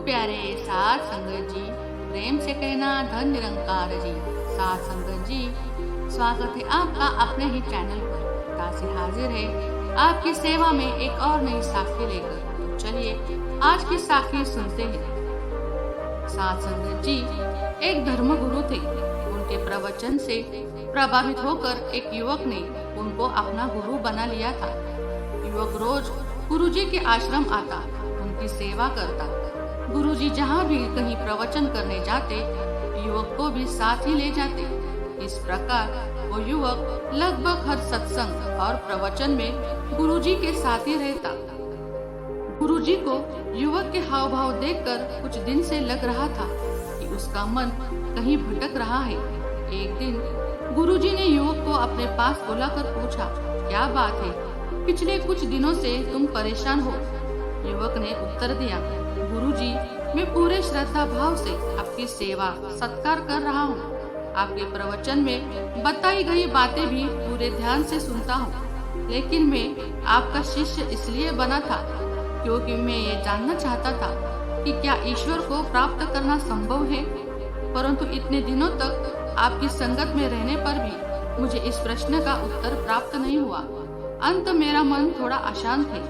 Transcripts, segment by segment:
प्यारे साथ संगत जी, प्रेम से कहना धन निरंकार जी। साथ संगत जी, स्वागत है आपका अपने ही चैनल पर। दासी हाजिर है आपकी सेवा में एक और नई साखी लेकर। तो चलिए आज की साखी सुनते हैं। साथ संगत जी, एक धर्मगुरु थे। उनके प्रवचन से प्रभावित होकर एक युवक ने उनको अपना गुरु बना लिया था। युवक रोज गुरुजी के आश्रम आता, उनकी सेवा करता। गुरुजी जहाँ भी कहीं प्रवचन करने जाते, युवक को भी साथ ही ले जाते। इस प्रकार वो युवक लगभग हर सत्संग और प्रवचन में गुरुजी के साथ ही रहता। गुरुजी को युवक के हाव भाव देखकर कुछ दिन से लग रहा था कि उसका मन कहीं भटक रहा है। एक दिन गुरुजी ने युवक को अपने पास बुलाकर पूछा, क्या बात है, पिछले कुछ दिनों से तुम परेशान हो? युवक ने उत्तर दिया, गुरुजी, मैं पूरे श्रद्धा भाव से आपकी सेवा सत्कार कर रहा हूँ। आपके प्रवचन में बताई गई बातें भी पूरे ध्यान से सुनता हूँ, लेकिन मैं आपका शिष्य इसलिए बना था क्योंकि मैं ये जानना चाहता था कि क्या ईश्वर को प्राप्त करना संभव है। परंतु इतने दिनों तक आपकी संगत में रहने पर भी मुझे इस प्रश्न का उत्तर प्राप्त नहीं हुआ। अंत मेरा मन थोड़ा अशांत है।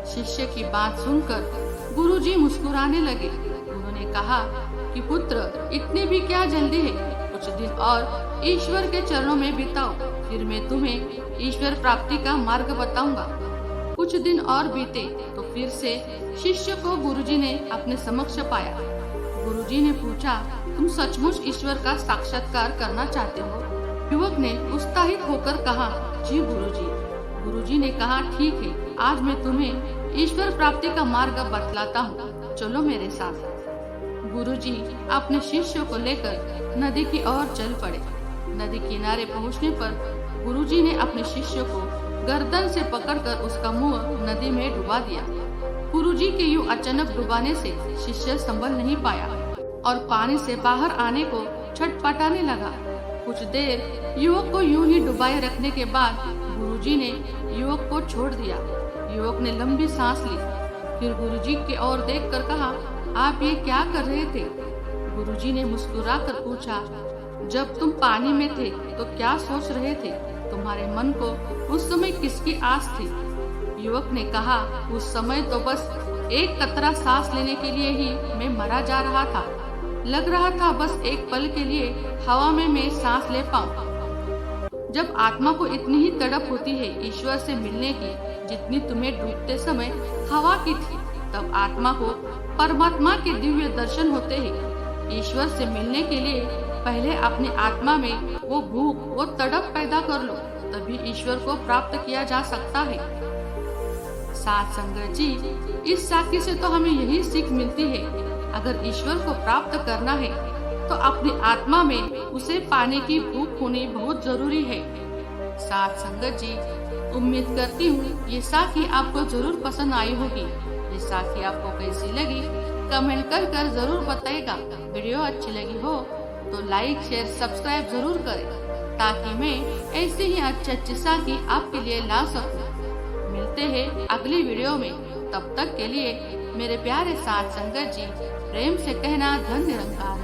शिष्य की बात सुनकर गुरुजी मुस्कुराने लगे। उन्होंने कहा कि पुत्र, इतनी भी क्या जल्दी है, कुछ दिन और ईश्वर के चरणों में बिताओ, फिर मैं तुम्हें ईश्वर प्राप्ति का मार्ग बताऊंगा। कुछ दिन और बीते तो फिर से शिष्य को गुरुजी ने अपने समक्ष पाया। गुरुजी ने पूछा, तुम सचमुच ईश्वर का साक्षात्कार करना चाहते हो? युवक ने उत्साहित होकर कहा, जी गुरुजी। गुरुजी ने कहा, ठीक है, आज मैं तुम्हें ईश्वर प्राप्ति का मार्ग बतलाता हूँ, चलो मेरे साथ। गुरुजी अपने शिष्य को लेकर नदी की ओर चल पड़े। नदी किनारे पहुँचने पर गुरुजी ने अपने शिष्य को गर्दन से पकड़कर उसका मुंह नदी में डुबा दिया। गुरुजी के यूं अचानक डुबाने से शिष्य संभल नहीं पाया और पानी से बाहर आने को छटपटाने लगा। कुछ देर युवक को यूं ही डुबाए रखने के बाद गुरुजी ने युवक को छोड़ दिया। युवक ने लंबी सांस ली, फिर गुरुजी की ओर देखकर कहा, आप ये क्या कर रहे थे? गुरुजी ने मुस्कुराकर पूछा, जब तुम पानी में थे तो क्या सोच रहे थे? तुम्हारे मन को उस समय किसकी आस थी? युवक ने कहा, उस समय तो बस एक कतरा सांस लेने के लिए ही मैं मरा जा रहा था। लग रहा था बस एक पल के लिए हवा में मैं सांस ले पाऊं। जब आत्मा को इतनी ही तड़प होती है ईश्वर से मिलने की जितनी तुम्हें डूबते समय हवा की थी, तब आत्मा को परमात्मा के दिव्य दर्शन होते हैं। ईश्वर से मिलने के लिए पहले अपनी आत्मा में वो भूख, वो तड़प पैदा कर लो, तभी ईश्वर को प्राप्त किया जा सकता है। साथ संगत जी, इस साखी से तो हमें यही सीख मिलती है, अगर ईश्वर को प्राप्त करना है तो अपनी आत्मा में उसे पाने की भूख होनी बहुत जरूरी है। साथ संगत जी, उम्मीद करती हूँ ये साखी आपको जरूर पसंद आई होगी। ये साखी आपको कैसी लगी कमेंट कर जरूर बताइएगा। वीडियो अच्छी लगी हो तो लाइक शेयर सब्सक्राइब जरूर करें, ताकि मैं ऐसे ही अच्छी साखी आपके लिए ला सकूं। मिलते हैं अगली वीडियो में, तब तक के लिए मेरे प्यारे साथ संगत जी, प्रेम से कहना धन निरंकार।